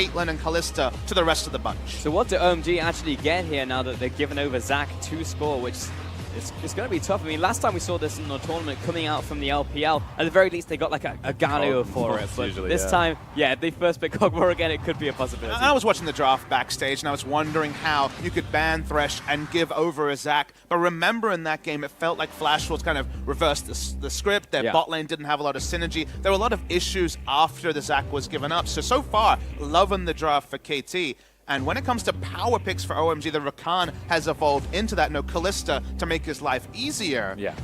Caitlyn and Kalista to the rest of the bunch. So what do OMG actually get here now that they've given over Zach to score, which it's going to be tough. I mean, last time we saw this in the tournament coming out from the LPL, at the very least they got like a Galio for it. But usually, this time, yeah, if they first pick Kog'Maw again, it could be a possibility. I was watching the draft backstage and I was wondering how you could ban Thresh and give over a Zach. But remember in that game, it felt like Flash was kind of reversed the script. Their bot lane didn't have a lot of synergy. There were a lot of issues after the Zach was given up. So far, loving the draft for KT. And when it comes to power picks for OMG, the Rakan has evolved into that. No, Kalista to make his life easier. Yeah.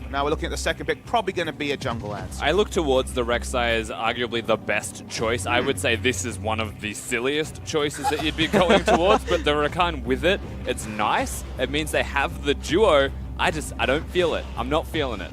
Now we're looking at the second pick, probably going to be a jungle answer. I look towards the Rek'Sai as arguably the best choice. I would say this is one of the silliest choices that you'd be going towards, but the Rakan with it, it's nice. It means they have the duo. I don't feel it. I'm not feeling it.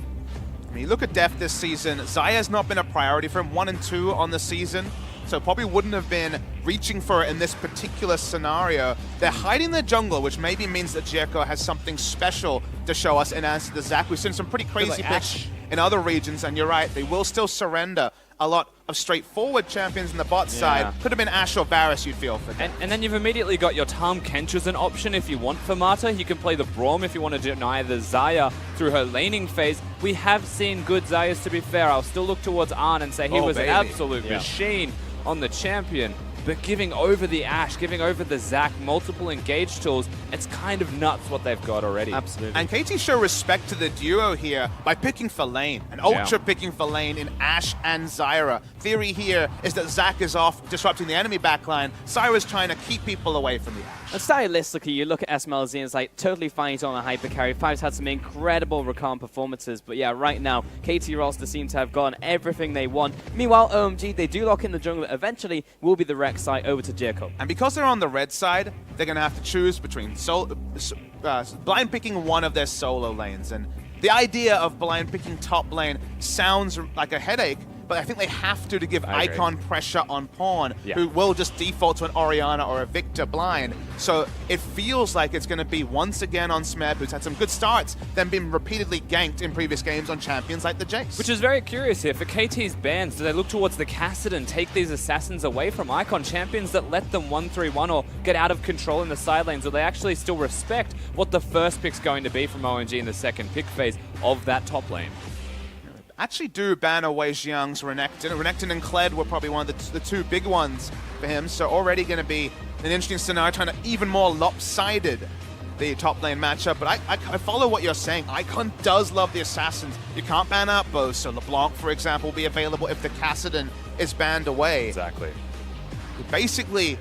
I mean, you look at Deft this season, Zaya's not been a priority for him, 1 and 2 on the season. So probably wouldn't have been reaching for it in this particular scenario. They're hiding their jungle, which maybe means that Jericho has something special to show us in answer to Zach. We've seen some pretty crazy picks in other regions, and you're right, they will still surrender a lot of straightforward champions in the bot side. Could have been Ashe or Varus, you'd feel for them. And then you've immediately got your Tahm Kench as an option if you want for Mata. You can play the Braum if you want to deny the Xayah through her laning phase. We have seen good Xayahs, to be fair. I'll still look towards Arn and say he was an absolute machine on the champion, but giving over the Ashe, giving over the Zac, multiple engage tools, it's kind of nuts what they've got already. Absolutely. And KT show respect to the duo here by picking for lane, and Ultra picking for lane in Ashe and Zyra. Theory here is that Zac is off disrupting the enemy backline. Zyra's trying to keep people away from the Ashe. And stylistically, you look at SMLZ and it's like totally fine he's on a hyper carry. Five's had some incredible Rakan performances, but yeah, right now, KT roster seem to have gotten everything they want. Meanwhile, OMG, they do lock in the jungle, eventually will be the Rek'Sai over to Jericho. And because they're on the red side, they're going to have to choose between blind picking one of their solo lanes. And the idea of blind picking top lane sounds like a headache, but I think they have to give Icon pressure on Pawn, who will just default to an Orianna or a Victor blind. So it feels like it's going to be once again on Smeb, who's had some good starts, then been repeatedly ganked in previous games on champions like the Jace. Which is very curious here. For KT's bans, do they look towards the Kassadin, take these assassins away from Icon champions that let them 1-3-1 or get out of control in the side lanes, or they actually still respect what the first pick's going to be from OMG in the second pick phase of that top lane? Actually do ban away Xiang's Renekton. Renekton and Kled were probably one of the two big ones for him, so already going to be an interesting scenario, trying to even more lopsided the top lane matchup. But I follow what you're saying. Icon does love the assassins. You can't ban out both, so LeBlanc, for example, will be available if the Kassadin is banned away. Exactly. Basically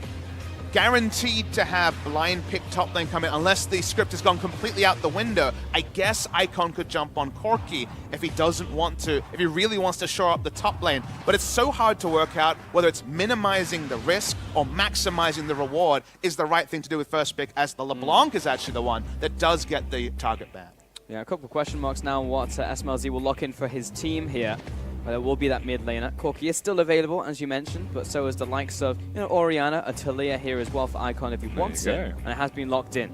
guaranteed to have blind pick top lane come in unless the script has gone completely out the window. I guess Icon could jump on Corki if he doesn't want to, if he really wants to shore up the top lane. But it's so hard to work out whether it's minimizing the risk or maximizing the reward is the right thing to do with first pick, as the LeBlanc is actually the one that does get the target ban. Yeah, a couple of question marks now on what SMLZ will lock in for his team here. There will be that mid laner. Corki is still available, as you mentioned, but so is the likes of Orianna, a Taliyah here as well for Icon if he wants it, and it has been locked in.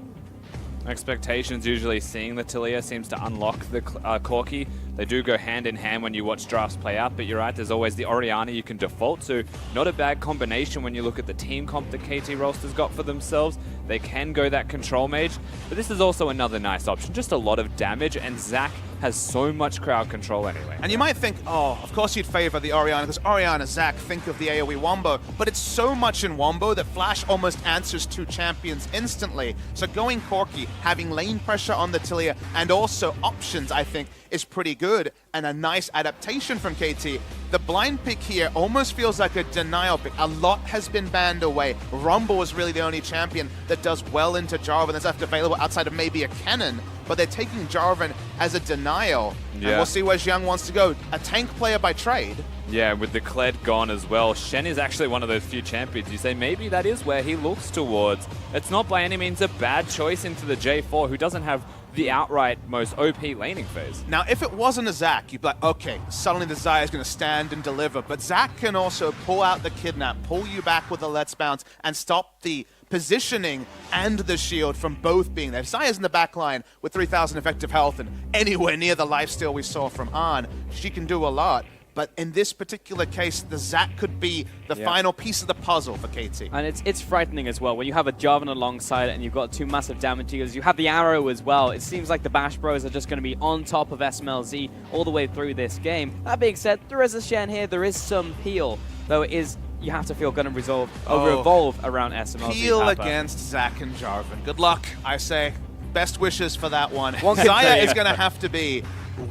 Expectations usually seeing the Taliyah seems to unlock the Corki. They do go hand in hand when you watch drafts play out, but you're right, there's always the Orianna you can default to. Not a bad combination when you look at the team comp that KT roster's got for themselves. They can go that control mage, but this is also another nice option. Just a lot of damage, and Zac has so much crowd control anyway. And you might think, oh, of course you'd favor the Orianna, because Orianna, Zac, think of the AoE Wombo, but it's so much in Wombo that Flash almost answers two champions instantly. So going Corki, having lane pressure on the Taliyah, and also options, I think, is pretty good, and a nice adaptation from KT. The blind pick here almost feels like a denial pick. A lot has been banned away. Rumble is really the only champion that does well into Jarvan that's left available outside of maybe a Kennen, but they're taking Jarvan as a denial. And we'll see where Xiang wants to go. A tank player by trade. Yeah, with the Kled gone as well. Shen is actually one of those few champions. You say maybe that is where he looks towards. It's not by any means a bad choice into the J4, who doesn't have the outright most OP laning phase. Now, if it wasn't a Zac, you'd be like, okay, suddenly the Xayah is going to stand and deliver. But Zac can also pull out the Kidnap, pull you back with a Let's Bounce, and stop the positioning and the shield from both being there. If Xayah's in the back line with 3,000 effective health and anywhere near the lifesteal we saw from Ahn, she can do a lot. But in this particular case, the Zac could be the final piece of the puzzle for KT. And it's frightening as well. When you have a Jarvan alongside it and you've got 2 massive damage dealers, you have the Arrow as well. It seems like the Bash Bros are just going to be on top of SMLZ all the way through this game. That being said, there is a Shen here. There is some peel, though it is, you have to feel, going to revolve around SMLZ. Peel against Zac and Jarvan. Good luck, I say. Best wishes for that one. Xayah is going to have to be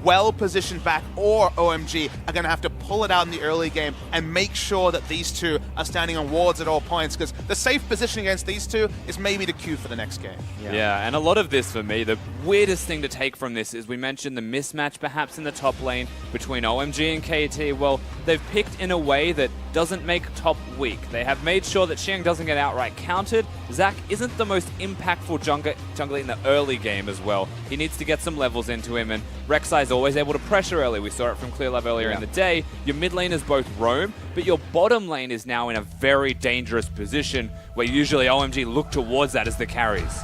well-positioned back, or OMG are going to have to pull it out in the early game and make sure that these two are standing on wards at all points, because the safe position against these two is maybe the cue for the next game. Yeah, and a lot of this for me, the weirdest thing to take from this is we mentioned the mismatch perhaps in the top lane between OMG and KT. Well, they've picked in a way that doesn't make top weak. They have made sure that Xiang doesn't get outright countered. Zac isn't the most impactful jungler in the early game as well. He needs to get some levels into him, and Rek'Sai is always able to pressure early. We saw it from Clear Love earlier in the day. Your mid lane is both roam, but your bottom lane is now in a very dangerous position where usually OMG look towards that as the carries.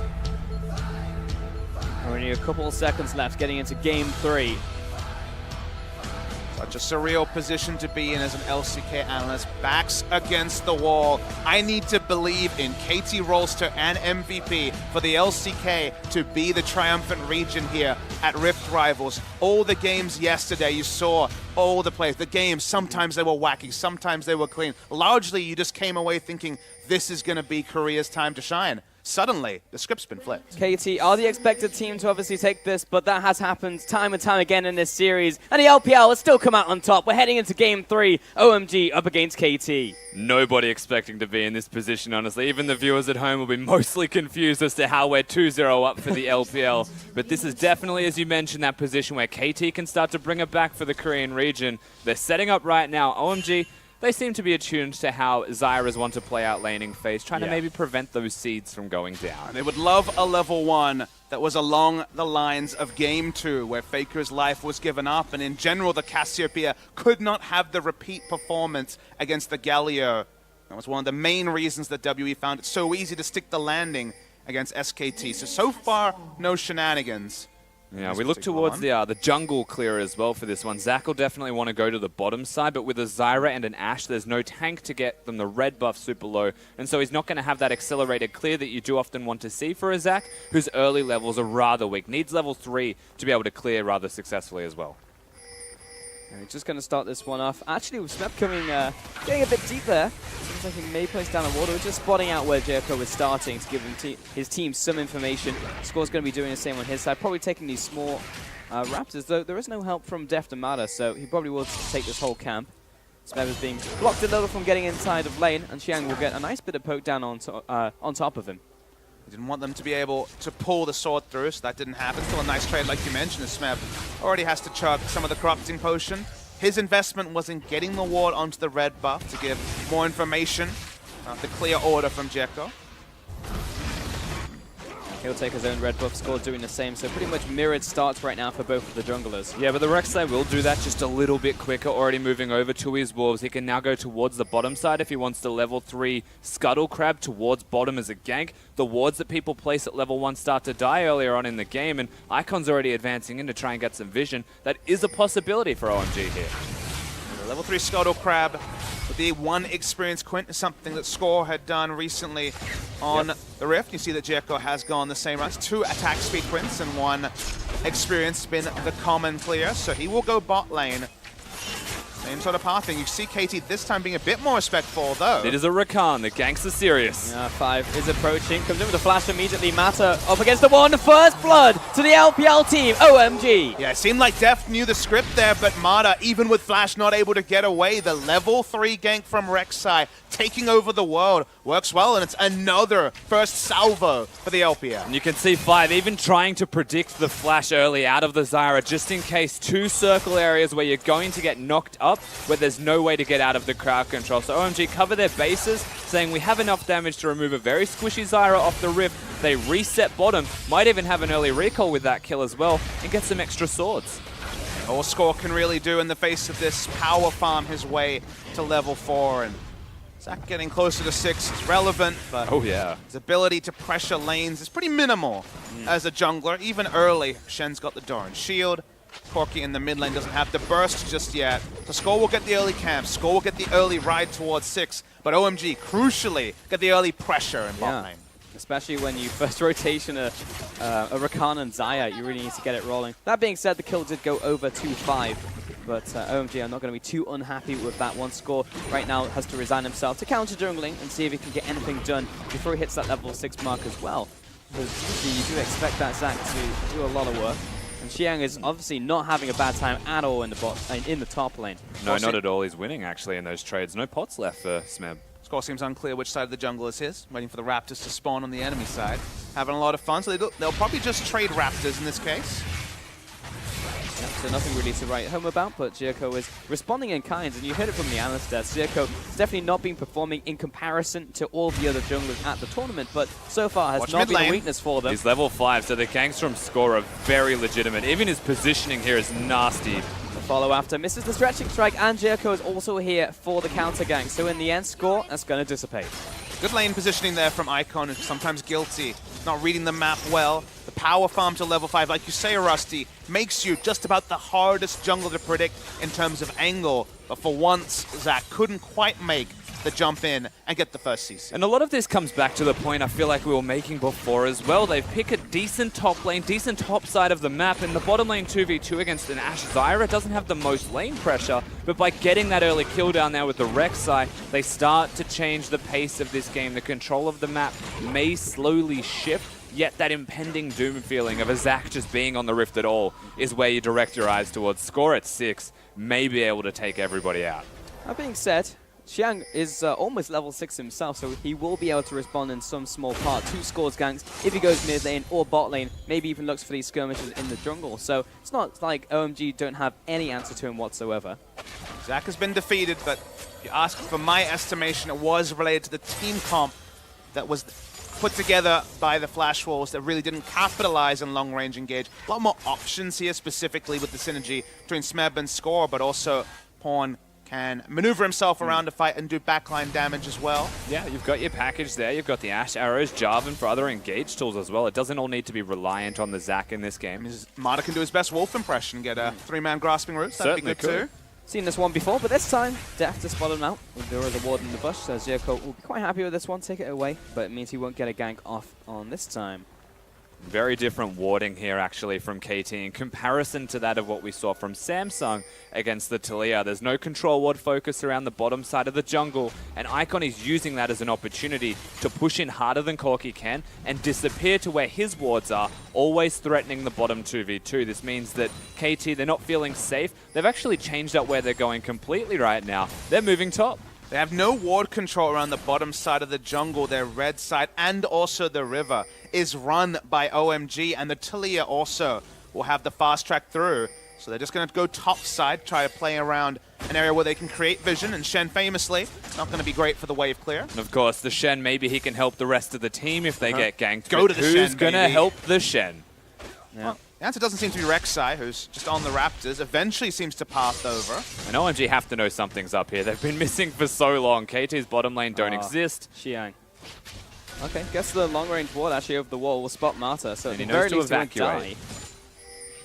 Only a couple of seconds left getting into game 3. Such a surreal position to be in as an LCK analyst. Backs against the wall. I need to believe in KT Rolster and MVP for the LCK to be the triumphant region here at Rift Rivals. All the games yesterday, you saw all the plays. The games, sometimes they were wacky, sometimes they were clean. Largely, you just came away thinking this is going to be Korea's time to shine. Suddenly, the script's been flipped. KT are the expected team to obviously take this, but that has happened time and time again in this series. And the LPL has still come out on top. We're heading into game 3, OMG up against KT. Nobody expecting to be in this position, honestly. Even the viewers at home will be mostly confused as to how we're 2-0 up for the LPL. But this is definitely, as you mentioned, that position where KT can start to bring it back for the Korean region. They're setting up right now. OMG, they seem to be attuned to how Zyras want to play out laning phase, trying to maybe prevent those seeds from going down. They would love a level 1 that was along the lines of Game 2, where Faker's life was given up, and in general, the Cassiopeia could not have the repeat performance against the Galio. That was one of the main reasons that WE found it so easy to stick the landing against SKT. So far, no shenanigans. Yeah, we look towards the jungle clear as well for this one. Zac will definitely want to go to the bottom side, but with a Zyra and an Ashe, there's no tank to get them the red buff super low, and so he's not going to have that accelerated clear that you do often want to see for a Zac, whose early levels are rather weak. Needs level 3 to be able to clear rather successfully as well. And he's just going to start this one off. Actually, with Smep coming, getting a bit deep there. Seems like he may place down a ward. We're just spotting out where Jericho is starting to give him his team some information. Score's going to be doing the same on his side. Probably taking these small Raptors, though there is no help from Deft and Mada, so he probably will take this whole camp. Smep is being blocked a little from getting inside of lane, and Xiang will get a nice bit of poke down on top of him. He didn't want them to be able to pull the sword through, so that didn't happen. Still a nice trade, like you mentioned, as Smeb already has to chug some of the corrupting potion. His investment was in getting the ward onto the red buff to give more information. The clear order from Jekko. He'll take his own red buff, Score doing the same, so pretty much mirrored starts right now for both of the junglers. Yeah, but the Rek'Sai will do that just a little bit quicker, already moving over to his wolves. He can now go towards the bottom side if he wants to level 3 Scuttle Crab towards bottom as a gank. The wards that people place at level 1 start to die earlier on in the game, and Icon's already advancing in to try and get some vision. That is a possibility for OMG here. The level 3 Scuttle Crab with the 1 experience Quint is something that Score had done recently on the Rift. You see that Jericho has gone the same routes. 2 attack speed Quints and 1 experience been the common clear. So he will go bot lane. Same sort of pathing. You see KT this time being a bit more respectful, though. It is a Rakan. The ganks are serious. 5 is approaching. Comes in with a flash immediately. Mata up against the one. First blood to the LPL team. OMG. Yeah, it seemed like Deft knew the script there, but Mata, even with Flash, not able to get away. The level 3 gank from Rek'Sai taking over the world works well, and it's another first salvo for the LPL. And you can see 5 even trying to predict the flash early out of the Zyra, just in case 2 circle areas where you're going to get knocked up, where there's no way to get out of the crowd control. So OMG cover their bases, saying we have enough damage to remove a very squishy Zyra off the Rift. They reset bottom, might even have an early recall with that kill as well, and get some extra swords. All Score can really do in the face of this power farm his way to level 4, and Zac getting closer to 6 is relevant, but his ability to pressure lanes is pretty minimal as a jungler. Even early, Shen's got the Doran Shield. Corki in the mid lane doesn't have the burst just yet. So Score will get the early camp. Score will get the early ride towards 6. But OMG, crucially, get the early pressure in bot lane. Especially when you first rotation a Rakan and Xayah, you really need to get it rolling. That being said, the kill did go over 2-5. But OMG are not going to be too unhappy with that one. Score right now has to resign himself to counter jungling and see if he can get anything done before he hits that level 6 mark as well. Because you do expect that Zac to do a lot of work. And Xiang is obviously not having a bad time at all in the top lane. No, not at all. He's winning actually in those trades. No pots left for Smeb. Score seems unclear which side of the jungle is his. Waiting for the Raptors to spawn on the enemy side. Having a lot of fun, so they'll probably just trade Raptors in this case. Yeah, so nothing really to write home about, but Zhirko is responding in kind, and you heard it from the analyst there. Zhirko has definitely not been performing in comparison to all the other junglers at the tournament, but so far has not been a weakness for them. He's level 5, so the ganks from Score are very legitimate. Even his positioning here is nasty. The follow after misses the stretching strike, and Zhirko is also here for the counter gank. So in the end, Score, that's going to dissipate. Good lane positioning there from Icon, sometimes guilty. Not reading the map well. The power farm to level 5, like you say, Rusty, makes you just about the hardest jungle to predict in terms of angle. But for once, Zac couldn't quite make the jump in and get the first CC. And a lot of this comes back to the point I feel like we were making before as well. They pick a decent top lane, decent top side of the map, and the bottom lane 2v2 against an Ashe Zyra doesn't have the most lane pressure, but by getting that early kill down there with the Rek'Sai, they start to change the pace of this game. The control of the map may slowly shift, yet that impending doom feeling of a Zac just being on the Rift at all is where you direct your eyes towards. Score at 6, may be able to take everybody out. That being said, Xiang is almost level 6 himself, so he will be able to respond in some small part to Score's ganks if he goes mid lane or bot lane, maybe even looks for these skirmishes in the jungle. So it's not like OMG don't have any answer to him whatsoever. Zac has been defeated, but if you ask for my estimation, it was related to the team comp that was put together by the Flash Wolves that really didn't capitalize on long-range engage. A lot more options here, specifically with the synergy between Smeb and Score, but also Pawn can maneuver himself around to fight and do backline damage as well. Yeah, you've got your package there. You've got the Ashe arrows, Jarvan for other engage tools as well. It doesn't all need to be reliant on the Zac in this game. Marta can do his best wolf impression, get a 3-man grasping roots. That'd be good too. Seen this one before, but this time, Death to spot him out with the other ward in the bush, so Zhirko will be quite happy with this one, take it away, but it means he won't get a gank off on this time. Very different warding here, actually, from KT in comparison to that of what we saw from Samsung against the Taliyah. There's no control ward focus around the bottom side of the jungle, and Icon is using that as an opportunity to push in harder than Corki can and disappear to where his wards are, always threatening the bottom 2v2. This means that KT, they're not feeling safe. They've actually changed up where they're going completely right now. They're moving top. They have no ward control around the bottom side of the jungle. Their red side and also the river is run by OMG, and the Taliyah also will have the fast track through. So they're just going to go top side, try to play around an area where they can create vision, and Shen famously, not going to be great for the wave clear. And of course, the Shen, maybe he can help the rest of the team if they get ganked. Go to the Shen, who's going to help the Shen? Yeah. Well, the answer doesn't seem to be Rek'Sai, who's just on the Raptors, eventually seems to path over. And OMG have to know something's up here. They've been missing for so long. KT's bottom lane don't exist. Xiang. Okay, guess the long-range ward actually over the wall will spot Marta, so and at he the very knows to least he won't evacuate. die.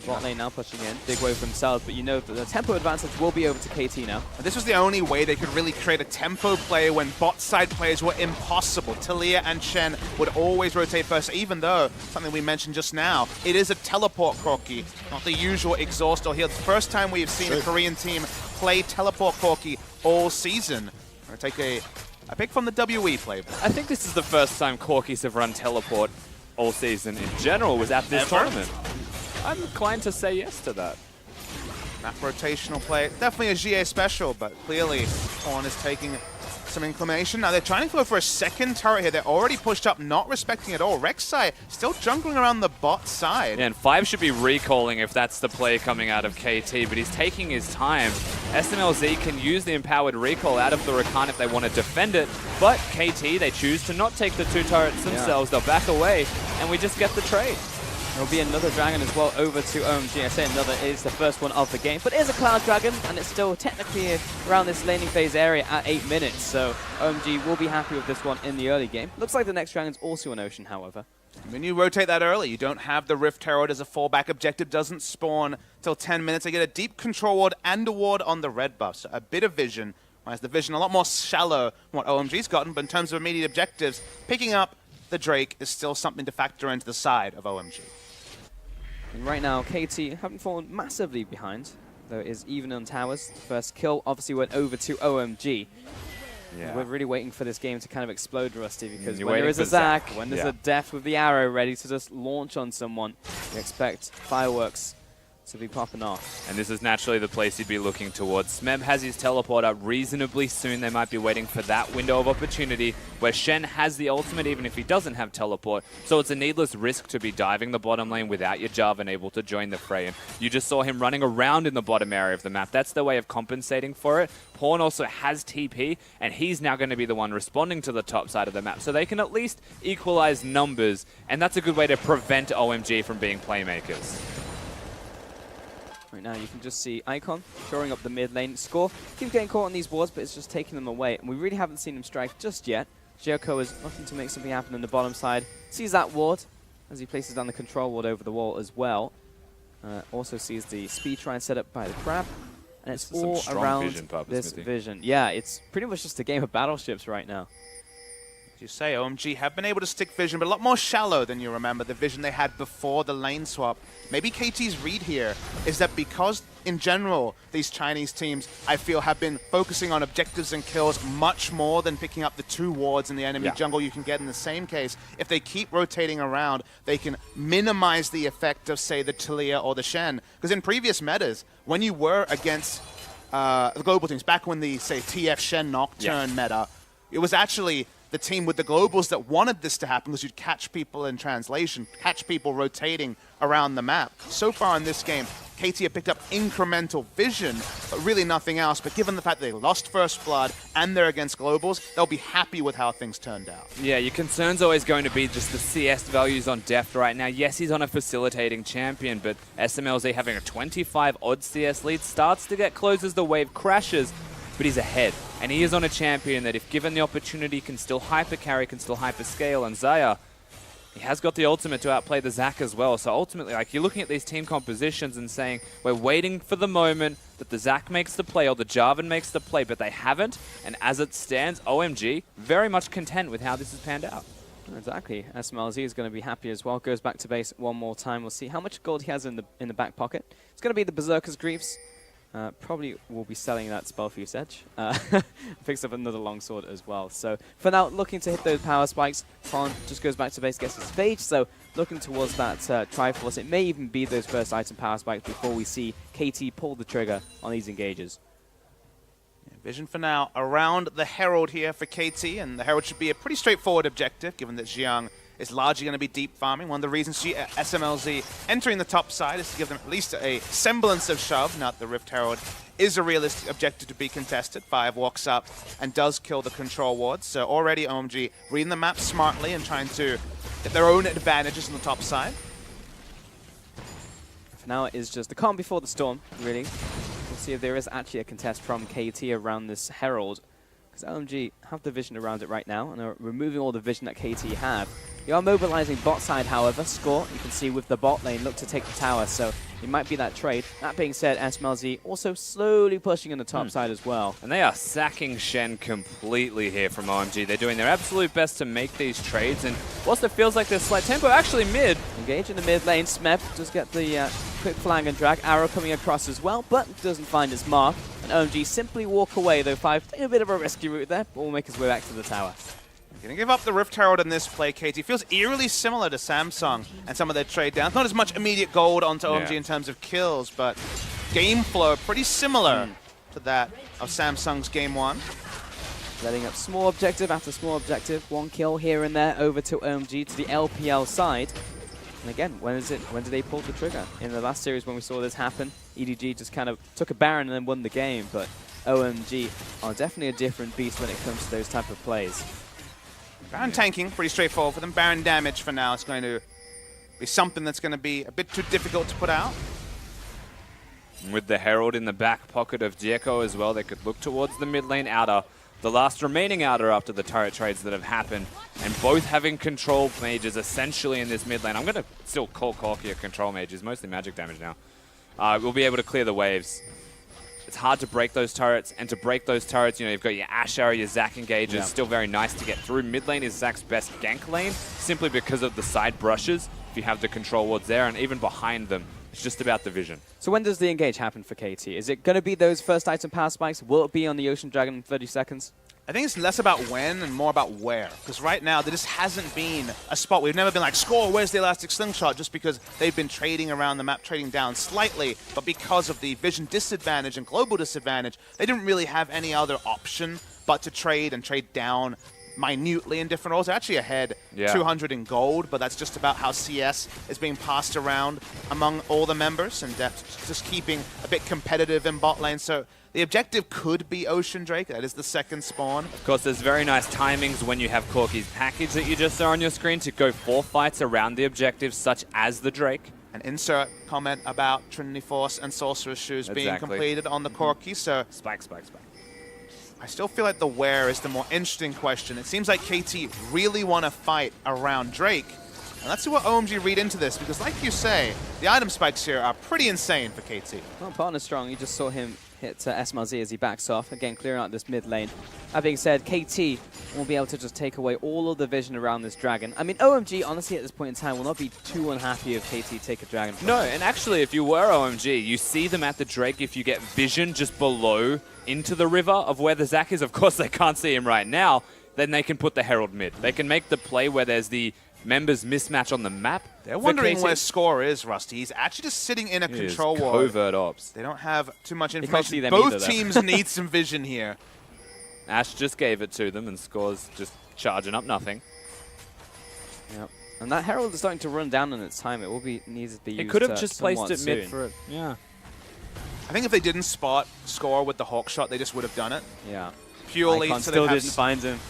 Bot lane now pushing in, big wave themselves, but you know that the tempo advantage will be over to KT now. And this was the only way they could really create a tempo play when bot side plays were impossible. Taliyah and Shen would always rotate first, even though, something we mentioned just now, it is a teleport Corki, not the usual exhaust or heal. It's the first time we have seen a Korean team play teleport Corki all season. I'm going to take a pick from the WE playbook. I think this is the first time Corkis have run teleport all season in general was at this tournament. I'm inclined to say yes to that. That rotational play, definitely a GA special, but clearly Pawn is taking some inclination. Now they're trying to go for a second turret here. They're already pushed up, not respecting it at all. Rek'Sai still jungling around the bot side. Yeah, and 5 should be recalling if that's the play coming out of KT, but he's taking his time. SMLZ can use the empowered recall out of the Rakan if they want to defend it, but KT, they choose to not take the 2 turrets themselves. They'll back away, and we just get the trade. There'll be another dragon as well over to OMG. I say another is the first one of the game, but it is a Cloud Dragon, and it's still technically around this laning phase area at 8 minutes, so OMG will be happy with this one in the early game. Looks like the next dragon's also an Ocean, however. When you rotate that early, you don't have the Rift Herald as a fallback. Objective doesn't spawn till 10 minutes. They get a deep control ward and a ward on the red buff. So a bit of vision, whereas the vision a lot more shallow than what OMG's gotten. But in terms of immediate objectives, picking up the Drake is still something to factor into the side of OMG. And right now, KT haven't fallen massively behind, though it is even on towers. The first kill obviously went over to OMG. Yeah. We're really waiting for this game to kind of explode, Rusty, because when there is a Zac, when there's a Death with the arrow ready to just launch on someone, you expect fireworks to be popping off. And this is naturally the place you'd be looking towards. Smeb has his teleport up reasonably soon. They might be waiting for that window of opportunity where Shen has the ultimate even if he doesn't have teleport. So it's a needless risk to be diving the bottom lane without your Jarvan able to join the fray. And you just saw him running around in the bottom area of the map. That's their way of compensating for it. Pawn also has TP, and he's now going to be the one responding to the top side of the map. So they can at least equalize numbers, and that's a good way to prevent OMG from being playmakers. Right now, you can just see Icon shoring up the mid lane. Score keeps getting caught on these wards, but it's just taking them away. And we really haven't seen him strike just yet. Jericho is looking to make something happen on the bottom side. Sees that ward as he places down the control ward over the wall as well. Also sees the speed shrine set up by the crab. And it's all around this vision. Yeah, it's pretty much just a game of battleships right now. As you say, OMG have been able to stick vision, but a lot more shallow than you remember the vision they had before the lane swap. Maybe KT's read here is that because, in general, these Chinese teams, I feel, have been focusing on objectives and kills much more than picking up the 2 wards in the enemy jungle you can get in the same case. If they keep rotating around, they can minimize the effect of, say, the Taliyah or the Shen. Because in previous metas, when you were against the global teams, back when the, say, TF Shen Nocturne meta, it was actually the team with the globals that wanted this to happen because you'd catch people in translation, catch people rotating around the map. So far in this game, KT have picked up incremental vision, but really nothing else. But given the fact that they lost First Blood and they're against globals, they'll be happy with how things turned out. Yeah, your concern's always going to be just the CS values on Deft right now. Yes, he's on a facilitating champion, but SMLZ having a 25 odd CS lead starts to get close as the wave crashes. But he's ahead, and he is on a champion that if given the opportunity can still hyper carry, can still hyper scale, and Xayah, he has got the ultimate to outplay the Zac as well. So ultimately, like, you're looking at these team compositions and saying, we're waiting for the moment that the Zac makes the play or the Jarvan makes the play, but they haven't. And as it stands, OMG very much content with how this has panned out. Exactly. SMLZ is going to be happy as well. Goes back to base one more time. We'll see how much gold he has in the back pocket. It's going to be the Berserker's Griefs. Probably will be selling that Spellfuse Edge. Picks up another longsword as well. So for now, looking to hit those power spikes. Pawn just goes back to base, gets his Phage. So looking towards that Triforce. It may even be those first item power spikes before we see KT pull the trigger on these engages. Yeah, vision for now around the Herald here for KT, and the Herald should be a pretty straightforward objective, given that Xiang is largely going to be deep farming. One of the reasons SMLZ entering the top side is to give them at least a semblance of shove. Now the Rift Herald is a realistic objective to be contested. 5 walks up and does kill the control ward. So already OMG reading the map smartly and trying to get their own advantages on the top side. For now it is just the calm before the storm, really. We'll see if there is actually a contest from KT around this Herald. Because OMG have the vision around it right now and are removing all the vision that KT have. They are mobilizing bot side, however. Score, you can see with the bot lane, look to take the tower, so it might be that trade. That being said, SMLZ also slowly pushing on the top side as well. And they are sacking Shen completely here from OMG. They're doing their absolute best to make these trades, and whilst it feels like there's slight tempo, actually mid. Engage in the mid lane, Smeb does get the quick flag and drag. Arrow coming across as well, but doesn't find its mark. And OMG simply walk away, though 5 taking a bit of a risky route there, but will make his way back to the tower. Going to give up the Rift Herald in this play, KT. Feels eerily similar to Samsung and some of their trade downs. Not as much immediate gold onto OMG in terms of kills, but game flow pretty similar to that of Samsung's game 1. Letting up small objective after small objective. 1 kill here and there over to OMG to the LPL side. And again, when did they pull the trigger? In the last series when we saw this happen, EDG just kind of took a Baron and then won the game, but OMG are definitely a different beast when it comes to those type of plays. Baron tanking, pretty straightforward for them. Baron damage for now is going to be something that's going to be a bit too difficult to put out. With the Herald in the back pocket of Dieko as well, they could look towards the mid lane outer. the last remaining outer after the turret trades that have happened, and both having control mages essentially in this mid lane. I'm going to still call Corki a control mage. He's mostly magic damage now. We'll be able to clear the waves. It's hard to break those turrets, and to break those turrets, you know, you've got your Ashe arrow, your Zac engages, still very nice to get through. Mid lane is Zac's best gank lane, simply because of the side brushes, if you have the control wards there, and even behind them, it's just about the vision. So when does the engage happen for KT? Is it going to be those first item power spikes? Will it be on the Ocean Dragon in 30 seconds? I think it's less about when and more about where. Because right now, there just hasn't been a spot. We've never been like, score, where's the elastic slingshot? Just because they've been trading around the map, trading down slightly. But because of the vision disadvantage and global disadvantage, they didn't really have any other option but to trade and trade down minutely in different roles. They're actually ahead 200 in gold, but that's just about how CS is being passed around among all the members, and just keeping a bit competitive in bot lane. So the objective could be Ocean Drake. That is the second spawn. Of course, there's very nice timings when you have Corki's package that you just saw on your screen to go 4 fights around the objectives, such as the Drake. An insert comment about Trinity Force and Sorcerer's Shoes being completed on the Corki. So Spike, spike, spike. I still feel like the where is the more interesting question. It seems like KT really want to fight around Drake. And let's see what OMG read into this, because like you say, the item spikes here are pretty insane for KT. Well, partner strong. You just saw him hit SMRZ as he backs off. Again, clearing out this mid lane. That being said, KT will be able to just take away all of the vision around this dragon. I mean, OMG, honestly, at this point in time, will not be too unhappy if KT take a dragon. No, and actually, if you were OMG, you see them at the Drake if you get vision just below into the river of where the Zac is. Of course, they can't see him right now. Then they can put the Herald mid. They can make the play where there's the members mismatch on the map. They're wondering where Score is, Rusty. He's actually just sitting in a control ward. Covert ops. They don't have too much information. Can't see them Both either, teams need some vision here. Ashe just gave it to them, and Score's just charging up nothing. Yep. And that Herald is starting to run down in its time. It will be needs to be used. It could have just placed it mid for it. Yeah. I think if they didn't spot Score with the Hawk shot, they just would have done it. Yeah. Purely Icon so still didn't find him.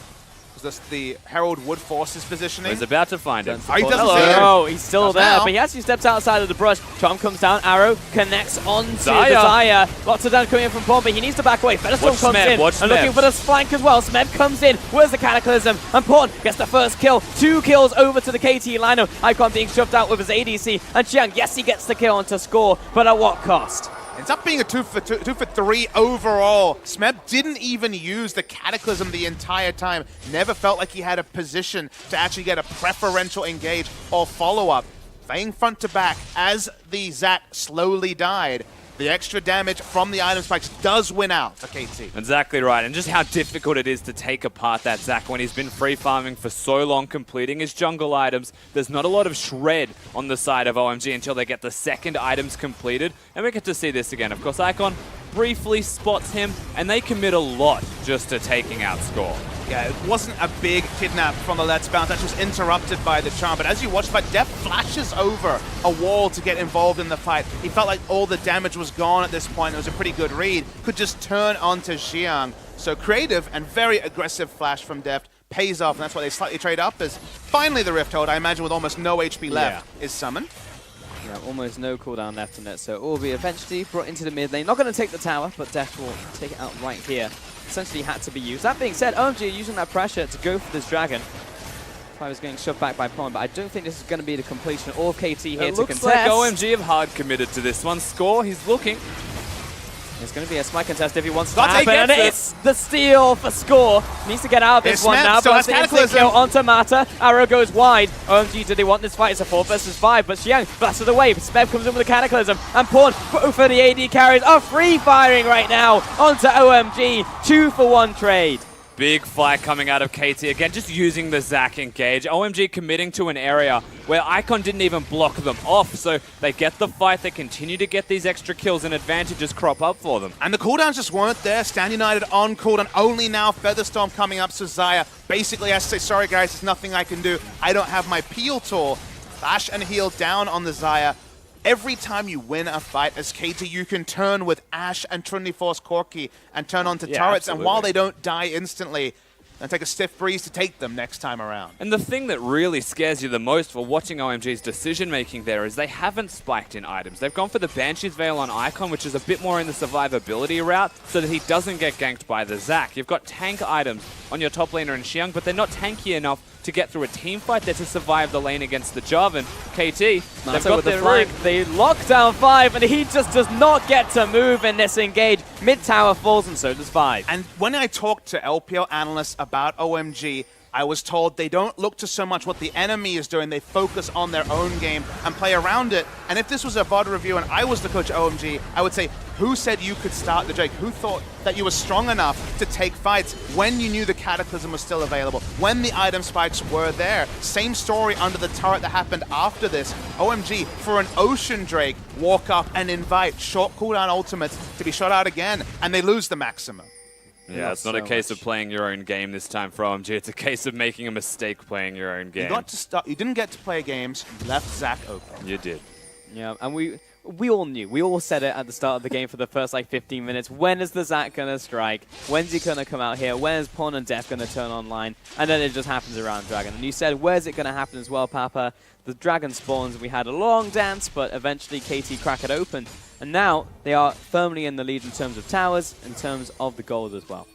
The Herald would force his positioning. He's about to find him. Oh, he doesn't Hello. see him. Oh, he's still there, now. but he actually steps outside of the brush. Chom comes down, arrow connects onto the Xayah. Lots of damage coming in from Pawn, but he needs to back away. Featherstone comes in and looking for this flank as well. Smeb comes in. Where's the Cataclysm? And Pawn gets the first kill. 2 kills over to the KT lineup. Icon being shoved out with his ADC. And Chiang, yes, he gets the kill onto Score, but at what cost? Ends up being a 2 for 3 overall. Smeb didn't even use the Cataclysm the entire time. Never felt like he had a position to actually get a preferential engage or follow-up. Fang front to back as the Zac slowly died. The extra damage from the item spikes does win out for KT. Exactly right, and just how difficult it is to take apart that Zac when he's been free farming for so long, completing his jungle items. There's not a lot of shred on the side of OMG until they get the second items completed, and we get to see this again. Of course, Icon briefly spots him, and they commit a lot just to taking out Score. Yeah, it wasn't a big kidnap from the Let's Bounce. That was interrupted by the charm. But as you watch, Def flashes over a wall to get involved in the fight. He felt like all the damage was gone at this point. It was a pretty good read. Could just turn onto Xiang. So creative and very aggressive flash from Deft pays off, and that's why they slightly trade up. As finally the Rift Hold, I imagine with almost no HP left, is summoned. Yeah, almost no cooldown left on it, so it will be eventually brought into the mid lane. Not going to take the tower, but Deft will take it out right here. Essentially had to be used. That being said, OMG are using that pressure to go for this dragon. I was getting shoved back by Pawn, but I don't think this is going to be the completion of KT here to contest. It looks like OMG have hard committed to this one. Score, he's looking. It's going to be a smite contest if he wants to happen, and it's the steal for Score. Needs to get out of this one now, but the instant kill onto Mata. Arrow goes wide. OMG, do they want this fight? It's a 4 versus 5, but Xiang blasted away. Smeb comes in with a Cataclysm, and Pawn, both for the AD carries, are free firing right now onto OMG. 2 for 1 trade. Big fight coming out of KT. Again, just using the Zac engage. OMG committing to an area where Icon didn't even block them off. So they get the fight. They continue to get these extra kills and advantages crop up for them. And the cooldowns just weren't there. Stand United on cooldown. Only now Featherstorm coming up. So Xayah basically has to say, sorry guys, there's nothing I can do. I don't have my peel tool. Flash and heal down on the Xayah. Every time you win a fight as KT, you can turn with Ashe and Trinity Force Corki and turn onto turrets. Absolutely. And while they don't die instantly, and take a stiff breeze to take them next time around. And the thing that really scares you the most for watching OMG's decision-making there is they haven't spiked in items. They've gone for the Banshee's Veil on Icon, which is a bit more in the survivability route, so that he doesn't get ganked by the Zac. You've got tank items on your top laner in Xiang, but they're not tanky enough to get through a team fight. They're to survive the lane against the Jarvan. KT, they've got their flank. They lock down 5, and he just does not get to move in this engage. Mid-tower falls, and so does 5. And when I talked to LPL analysts about OMG, I was told they don't look to so much what the enemy is doing, they focus on their own game and play around it. And if this was a VOD review and I was the coach of OMG, I would say, who said you could start the Drake? Who thought that you were strong enough to take fights when you knew the Cataclysm was still available, when the item spikes were there? Same story under the turret that happened after this. OMG, for an Ocean Drake, walk up and invite short cooldown ultimates to be shot out again, and they lose the maximum. Yeah, it's not a case of playing your own game this time for OMG. It's a case of making a mistake playing your own game. You got to start. You didn't get to play games. You left Zac open. You did. Yeah, and we all knew. We all said it at the start of the game for the first like 15 minutes. When is the Zac going to strike? When's he going to come out here? When is Pawn and Death going to turn online? And then it just happens around Dragon. And you said, where's it going to happen as well, Papa? The Dragon spawns. We had a long dance, but eventually KT crack it open. And now they are firmly in the lead in terms of towers, in terms of the gold as well.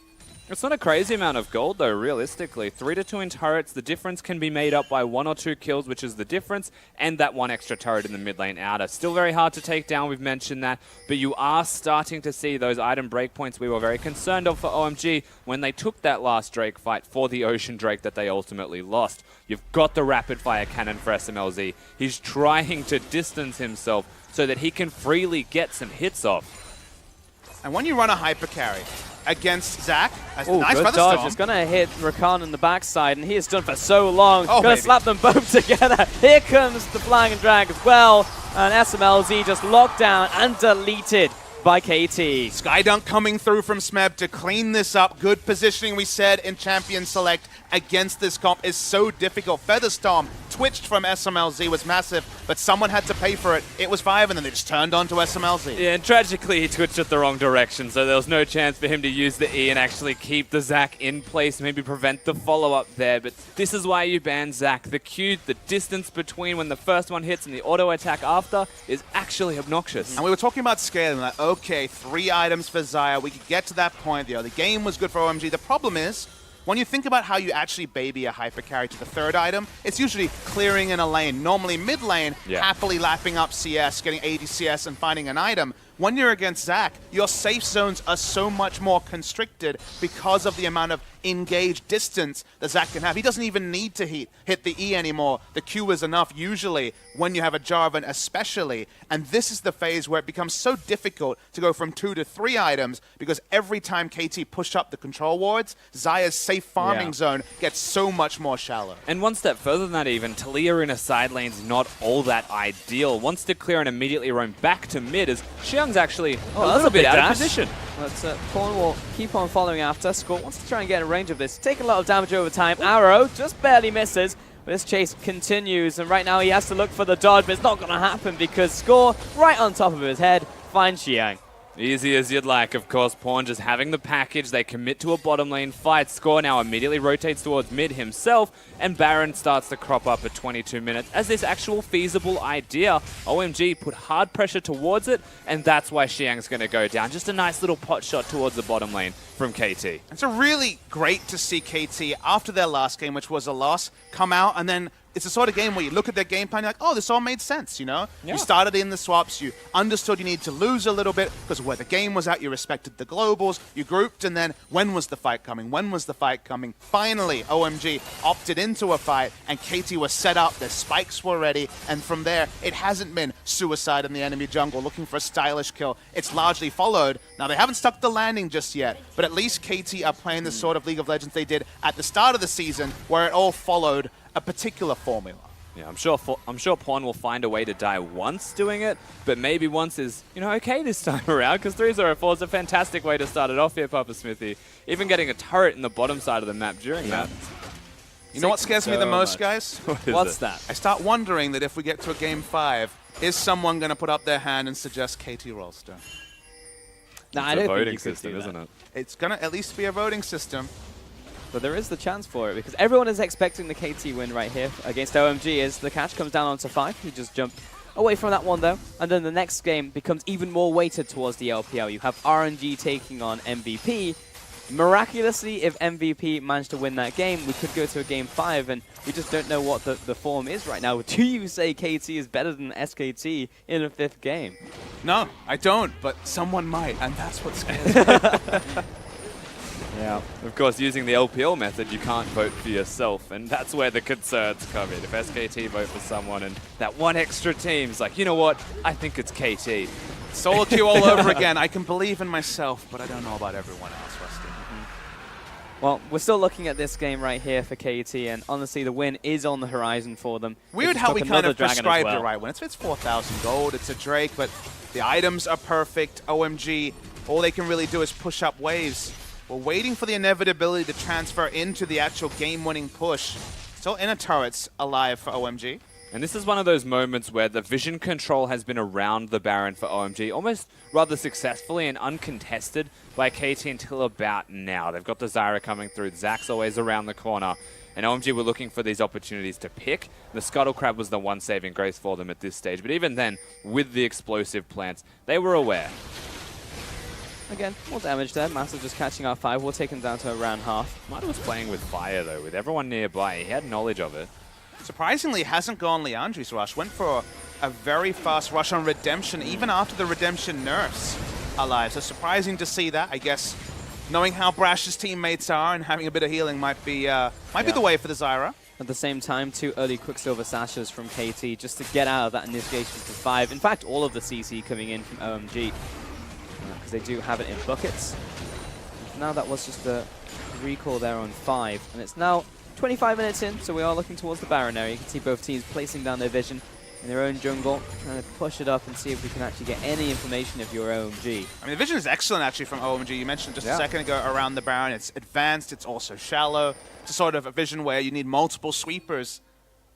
It's not a crazy amount of gold, though, realistically. 3-2 in turrets, the difference can be made up by 1 or 2 kills, which is the difference, and that 1 extra turret in the mid lane outer. Still very hard to take down, we've mentioned that, but you are starting to see those item breakpoints we were very concerned of for OMG when they took that last Drake fight for the Ocean Drake that they ultimately lost. You've got the rapid-fire cannon for SMLZ. He's trying to distance himself so that he can freely get some hits off. And when you run a hyper carry against Zac, nice good dodge. It's going to hit Rakan in the backside, and he is done for so long. Going to slap them both together. Here comes the Flying Drag as well, and SMLZ just locked down and deleted by KT. Skydunk coming through from Smeb to clean this up. Good positioning, we said, in Champion Select against this comp is so difficult. Featherstorm twitched from SMLZ was massive, but someone had to pay for it. It was 5, and then they just turned on to SMLZ. Yeah, and tragically he twitched it the wrong direction, so there was no chance for him to use the E and actually keep the Zac in place, maybe prevent the follow-up there. But this is why you ban Zac. The Q, the distance between when the first one hits and the auto-attack after is actually obnoxious. And we were talking about scaling, like, okay, 3 items for Xayah. We could get to that point. The game was good for OMG. The problem is, when you think about how you actually baby a hyper carry to the 3rd item, it's usually clearing in a lane, normally mid lane, happily lapping up CS, getting 80 CS and finding an item. When you're against Zac, your safe zones are so much more constricted because of the amount of engaged distance that Zac can have. He doesn't even need to hit the E anymore. The Q is enough usually when you have a Jarvan especially. And this is the phase where it becomes so difficult to go from 2 to 3 items because every time KT push up the control wards, Xayah's safe farming zone gets so much more shallow. And one step further than that even, Talia in a side lane's not all that ideal. Wants to clear and immediately roam back to mid as Xiang's actually a little bit out of position. But Pawn will keep on following after. Scott wants to try and get in range of this. Take a lot of damage over time. Arrow just barely misses. But this chase continues, and right now he has to look for the dodge, but it's not going to happen because Score, right on top of his head, finds Xiang. Easy as you'd like, of course. Pawn just having the package. They commit to a bottom lane fight. Score now immediately rotates towards mid himself, and Baron starts to crop up at 22 minutes as this actual feasible idea. OMG put hard pressure towards it, and that's why Xiang's going to go down. Just a nice little pot shot towards the bottom lane from KT. It's a really great to see KT, after their last game, which was a loss, come out and then it's the sort of game where you look at their game plan, you're like, oh, this all made sense, you know? Yeah. You started in the swaps, you understood you needed to lose a little bit because where the game was at, you respected the globals, you grouped, and then when was the fight coming? When was the fight coming? Finally, OMG opted into a fight, and KT was set up, their spikes were ready, and from there, it hasn't been suicide in the enemy jungle looking for a stylish kill. It's largely followed. Now, they haven't stuck the landing just yet, but at least KT are playing the sort of League of Legends they did at the start of the season, where it all followed a particular formula. Yeah, I'm sure Pawn will find a way to die once doing it, but maybe once is, you know, okay this time around, because 3-0-4 is a fantastic way to start it off here, Papa Smithy. Even getting a turret in the bottom side of the map during that. You know what scares me the most, guys? What's that? I start wondering that if we get to a game 5, is someone going to put up their hand and suggest KT Rolster? No, it's a voting system, isn't it? It's going to at least be a voting system. But there is the chance for it, because everyone is expecting the KT win right here against OMG as the catch comes down onto 5. He just jumped away from that one, though. And then the next game becomes even more weighted towards the LPL. You have RNG taking on MVP. Miraculously, if MVP managed to win that game, we could go to a game 5, and we just don't know what the form is right now. Do you say KT is better than SKT in a 5th game? No, I don't, but someone might, and that's what scares me. Yeah. Of course, using the LPL method, you can't vote for yourself, and that's where the concerns come in. If SKT vote for someone and that one extra team's like, you know what, I think it's KT. Solo queue all over again. I can believe in myself, but I don't know about everyone else, Rusty. Well, we're still looking at this game right here for KT, and honestly, the win is on the horizon for them. Weird how we kind of prescribed the right win. It's 4,000 gold, it's a Drake, but the items are perfect. OMG, all they can really do is push up waves. We're waiting for the inevitability to transfer into the actual game-winning push. Still inner turrets alive for OMG. And this is one of those moments where the vision control has been around the Baron for OMG, almost rather successfully and uncontested by KT until about now. They've got the Zyra coming through, Zach's always around the corner, and OMG were looking for these opportunities to pick. The Scuttle Crab was the one saving grace for them at this stage, but even then, with the explosive plants, they were aware. Again, more damage there. Massa just catching our 5. We'll take him down to around half. Mada was playing with fire, though, with everyone nearby. He had knowledge of it. Surprisingly, hasn't gone Leandri's rush. Went for a very fast rush on Redemption, even after the Redemption nerfs alive. So surprising to see that. I guess knowing how brash his teammates are and having a bit of healing might be the way for the Zyra. At the same time, 2 early Quicksilver Sashes from KT just to get out of that initiation to 5. In fact, all of the CC coming in from OMG, because they do have it in buckets. Now that was just a recall there on 5, and it's now 25 minutes in, so we are looking towards the Baron area. You can see both teams placing down their vision in their own jungle, trying to push it up and see if we can actually get any information of your OMG. I mean, the vision is excellent, actually, from OMG. You mentioned just a second ago around the Baron. It's advanced, it's also shallow. It's a sort of a vision where you need multiple sweepers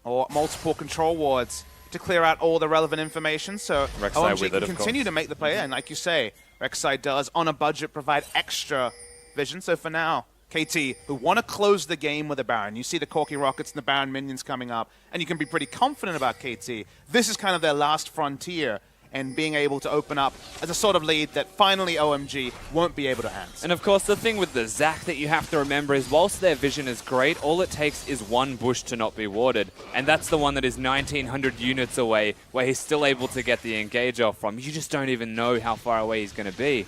or multiple control wards to clear out all the relevant information. So OMG can continue to make the play, and like you say, Rek'Sai does, on a budget, provide extra vision. So for now, KT, who want to close the game with a Baron. You see the Corki Rockets and the Baron minions coming up, and you can be pretty confident about KT. This is kind of their last frontier, and being able to open up as a sort of lead that finally OMG won't be able to answer. And of course, the thing with the Zac that you have to remember is whilst their vision is great, all it takes is one bush to not be warded. And that's the one that is 1,900 units away, where he's still able to get the engage off from. You just don't even know how far away he's going to be.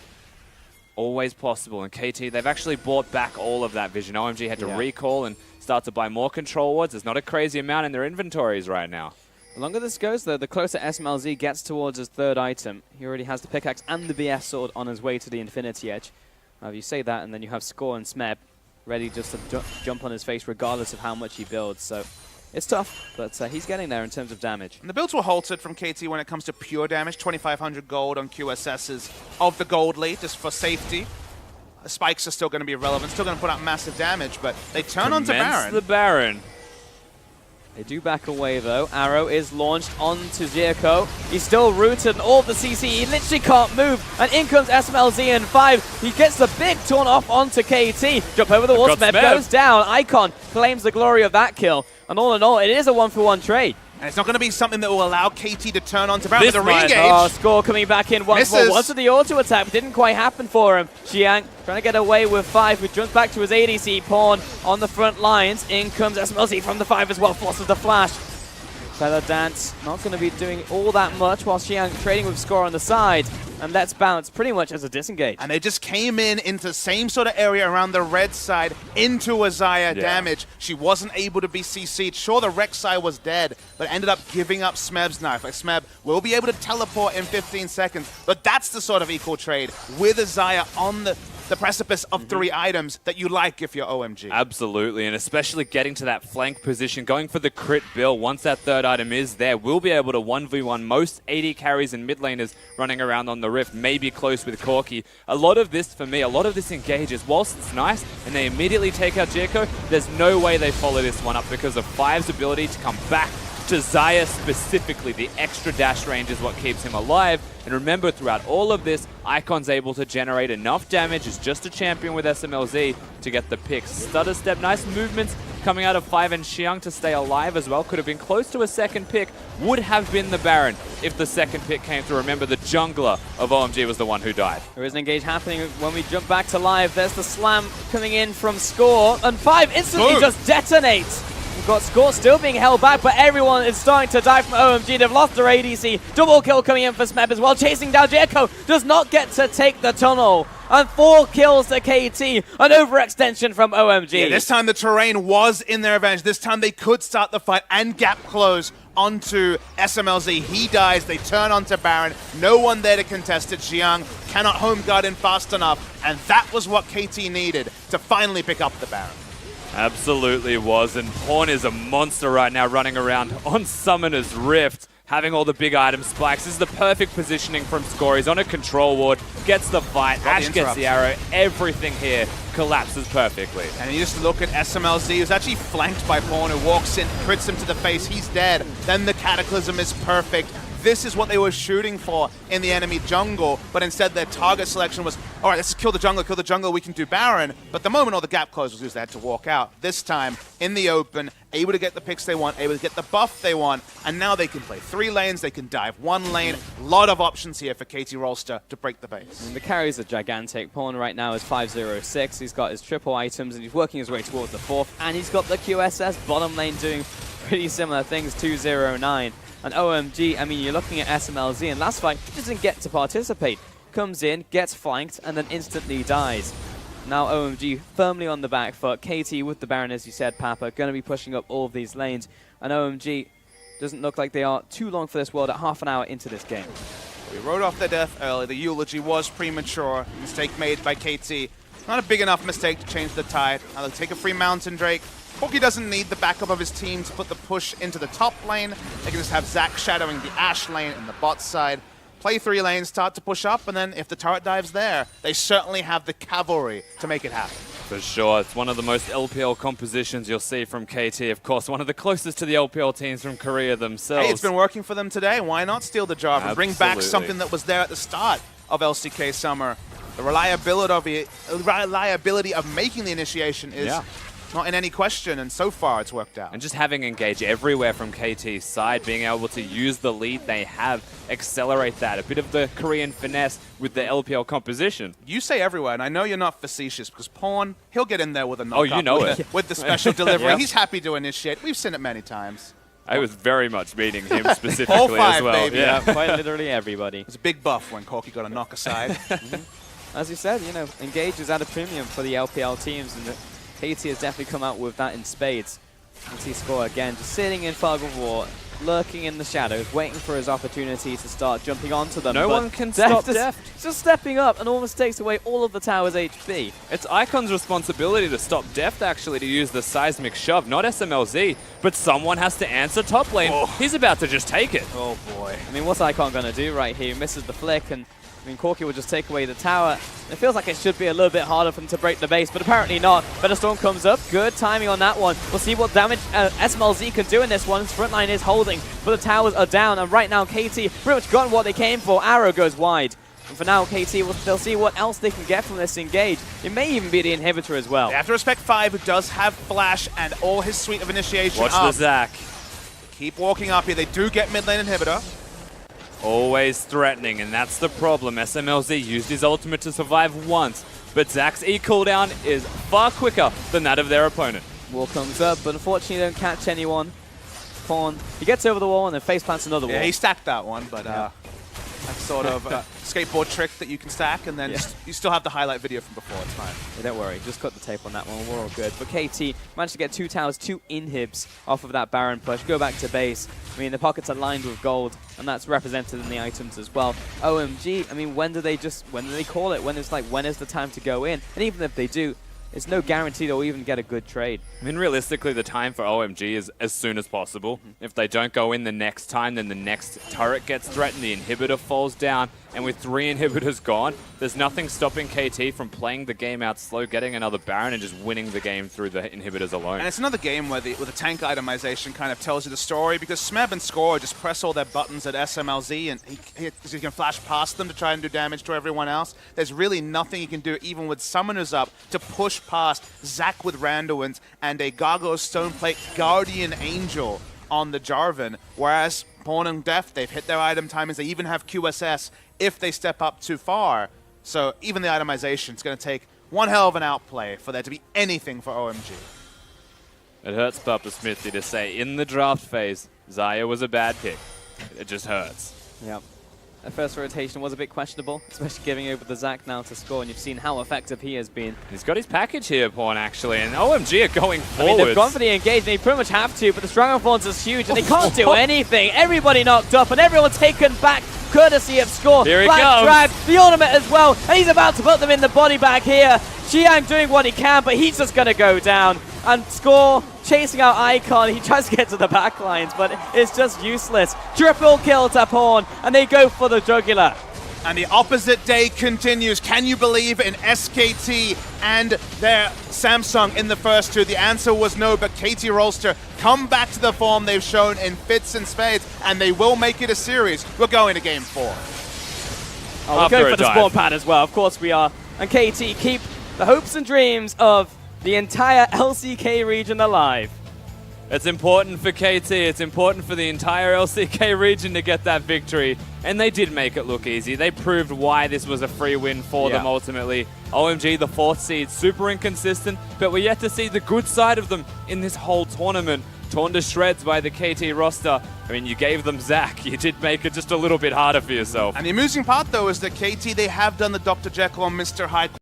Always possible. And KT, they've actually bought back all of that vision. OMG had to recall and start to buy more control wards. There's not a crazy amount in their inventories right now. The longer this goes, though, the closer SMLZ gets towards his 3rd item. He already has the pickaxe and the BS sword on his way to the Infinity Edge. You say that, and then you have Score and Smeb ready just to jump on his face regardless of how much he builds. So it's tough, but he's getting there in terms of damage. And the builds were halted from KT when it comes to pure damage. 2,500 gold on QSSs of the gold lead, just for safety. The spikes are still going to be irrelevant, still going to put out massive damage, but they turn onto Baron. the Baron. They do back away, though. Arrow is launched onto Zirko. He's still rooted and all the CC. He literally can't move. And in comes SMLZ in 5. He gets the big torn off onto KT. Jump over the wall. Smeb goes down. Icon claims the glory of that kill. And all in all, it is a 1-for-1 trade. And it's not going to be something that will allow KT to turn on to Baron. The re-engage. Oh, Score coming back in once more. Once with the auto attack, but didn't quite happen for him. Xiang trying to get away with 5, who jumps back to his ADC pawn on the front lines. In comes SMLZ from the 5 as well, forces the flash. Feather Dance not going to be doing all that much while Xiang trading with Score on the side. And Let's Bounce pretty much as a disengage. And they just came in into the same sort of area around the red side into Azaya damage. She wasn't able to be CC'd. Sure, the Rek'Sai was dead, but ended up giving up Smeb's knife. Like, Smeb will be able to teleport in 15 seconds, but that's the sort of equal trade with Azaya on the precipice of 3 items that you like if you're OMG. Absolutely, and especially getting to that flank position, going for the crit bill. Once that 3rd item is there, we'll be able to 1v1 most AD carries and mid laners running around on the Rift, maybe close with Corki. A lot of this, for me, a lot of this engages. Whilst it's nice, and they immediately take out Jericho, there's no way they follow this one up because of 5's ability to come back Desire specifically, the extra dash range is what keeps him alive. And remember, throughout all of this, Icon's able to generate enough damage as just a champion with SMLZ to get the pick. Stutter step, nice movements coming out of 5 and Xiang to stay alive as well. Could have been close to a second pick. Would have been the Baron if the second pick came through. Remember, the jungler of OMG was the one who died. There is an engage happening when we jump back to live. There's the slam coming in from Score, and 5 instantly just detonates. We've got Score still being held back, but everyone is starting to die from OMG. They've lost their ADC. Double kill coming in for Smeb as well. Chasing down Jericho. Does not get to take the tunnel. And 4 kills to KT. An overextension from OMG. Yeah, this time the terrain was in their advantage. This time they could start the fight and gap close onto SMLZ. He dies. They turn onto Baron. No one there to contest it. Xiang cannot home guard in fast enough. And that was what KT needed to finally pick up the Baron. Absolutely was, and Pawn is a monster right now running around on Summoner's Rift, having all the big item spikes. This is the perfect positioning from Score. He's on a control ward, gets the fight, Ash gets the arrow, everything here collapses perfectly. And you just look at SMLZ, who's actually flanked by Pawn, who walks in, crits him to the face, he's dead. Then the Cataclysm is perfect. This is what they were shooting for in the enemy jungle, but instead their target selection was, all right, let's kill the jungle, we can do Baron. But the moment all the gap closed was they had to walk out. This time, in the open, able to get the picks they want, able to get the buff they want, and now they can play 3 lanes, they can dive 1 lane. A lot of options here for KT Rolster to break the base. And the carries are gigantic. Pawn right now is 506. He's got his triple items, and he's working his way towards the 4th, and he's got the QSS bottom lane doing pretty similar things, 209. And OMG, I mean, you're looking at SMLZ, and last fight, he doesn't get to participate. Comes in, gets flanked, and then instantly dies. Now OMG firmly on the back foot. KT with the Baron, as you said, Papa, going to be pushing up all of these lanes. And OMG doesn't look like they are too long for this world at half an hour into this game. We wrote off their death early. The eulogy was premature. Mistake made by KT. Not a big enough mistake to change the tide. Now they'll take a free Mountain Drake. Corki doesn't need the backup of his team to put the push into the top lane. They can just have Zac shadowing the Ashe lane and the bot side. Play 3 lanes, start to push up, and then if the turret dives there, they certainly have the cavalry to make it happen. For sure. It's one of the most LPL compositions you'll see from KT. Of course, one of the closest to the LPL teams from Korea themselves. Hey, it's been working for them today. Why not steal the job and bring back something that was there at the start of LCK Summer? The reliability of making the initiation is not in any question, and so far it's worked out. And just having engage everywhere from KT's side, being able to use the lead they have, accelerate that. A bit of the Korean finesse with the LPL composition. You say everywhere, and I know you're not facetious, because Pawn, he'll get in there with a knockup. Oh, you know it. With the special delivery. He's happy to initiate. We've seen it many times. I was very much meeting him specifically All 5, as well. Baby. Yeah, quite literally everybody. It was a big buff when Corki got a knock aside. As you said, you know, Engage is at a premium for the LPL teams, and KT has definitely come out with that in spades. And see Score again, just sitting in fog of war, lurking in the shadows, waiting for his opportunity to start jumping onto them. No one can stop Deft. Just stepping up and almost takes away all of the tower's HP. It's Icon's responsibility to stop Deft, actually, to use the seismic shove, not SMLZ, but someone has to answer top lane. Oh. He's about to just take it. Oh boy. I mean, what's Icon going to do right here? He misses the flick, and I mean, Corki will just take away the tower. It feels like it should be a little bit harder for him to break the base, but apparently not. Better Storm comes up. Good timing on that one. We'll see what damage SMLZ can do in this one. His front line is holding, but the towers are down, and right now KT pretty much gotten what they came for. Arrow goes wide. And for now, KT, they'll see what else they can get from this engage. It may even be the inhibitor as well. They have to respect 5, who does have Flash and all his suite of initiation Watch the Zac. Keep walking up here. They do get mid lane inhibitor. Always threatening, and that's the problem. SMLZ used his ultimate to survive once, but Zac's E cooldown is far quicker than that of their opponent. Wall comes up, but unfortunately they don't catch anyone. Pawn, he gets over the wall and then face plants another wall. Yeah, he stacked that one, but that's sort of a skateboard trick that you can stack, and then you still have the highlight video from before. It's fine. Yeah, don't worry, just cut the tape on that one. We're all good. But KT managed to get 2 towers, 2 inhibs off of that Baron push. Go back to base. I mean, the pockets are lined with gold, and that's represented in the items as well. OMG, I mean, when do they call it? When is the time to go in? And even if they do, it's no guarantee they'll even get a good trade. I mean, realistically, the time for OMG is as soon as possible. If they don't go in the next time, then the next turret gets threatened, the inhibitor falls down, and with 3 inhibitors gone, there's nothing stopping KT from playing the game out slow, getting another Baron, and just winning the game through the inhibitors alone. And it's another game where the tank itemization kind of tells you the story, because Smeb and Score just press all their buttons at SMLZ, and he can flash past them to try and do damage to everyone else. There's really nothing he can do, even with Summoners up, to push past Zac with Randuin's and a Gargoyle Stoneplate Guardian Angel on the Jarvan, whereas Pawn and Deft, they've hit their item timings, they even have QSS if they step up too far. So even the itemization is going to take one hell of an outplay for there to be anything for OMG. It hurts Papa Smithy to say, in the draft phase, Xayah was a bad pick. It just hurts. Yep. That first rotation was a bit questionable, especially giving over the Zac now to Score, and you've seen how effective he has been. He's got his package here, Pawn, actually, and OMG are going forward. I mean, they've gone for the engage, and they pretty much have to, but the Strong Thorns is huge, and they can't do anything. Everybody knocked up, and everyone taken back, courtesy of Score. Here he Black goes. Drag, the ultimate as well, and he's about to put them in the body bag here. Xiang doing what he can, but he's just going to go down. And Score chasing out Icon. He tries to get to the back lines, but it's just useless. Triple kill to Pawn, and they go for the jugular. And the opposite day continues. Can you believe in SKT and their Samsung in the first 2? The answer was no, but KT Rolster come back to the form they've shown in fits and spades, and they will make it a series. We're going to game 4. Oh, we're going for the spawn pad as well. Of course we are. And KT keep the hopes and dreams of the entire LCK region alive. It's important for KT, it's important for the entire LCK region to get that victory, and they did make it look easy. They proved why this was a free win for them ultimately. OMG, the 4th seed, super inconsistent, but we're yet to see the good side of them in this whole tournament. Torn to shreds by the KT roster. I mean, you gave them Zac. You did make it just a little bit harder for yourself. And the amusing part, though, is that KT, they have done the Dr. Jekyll and Mr. Hyde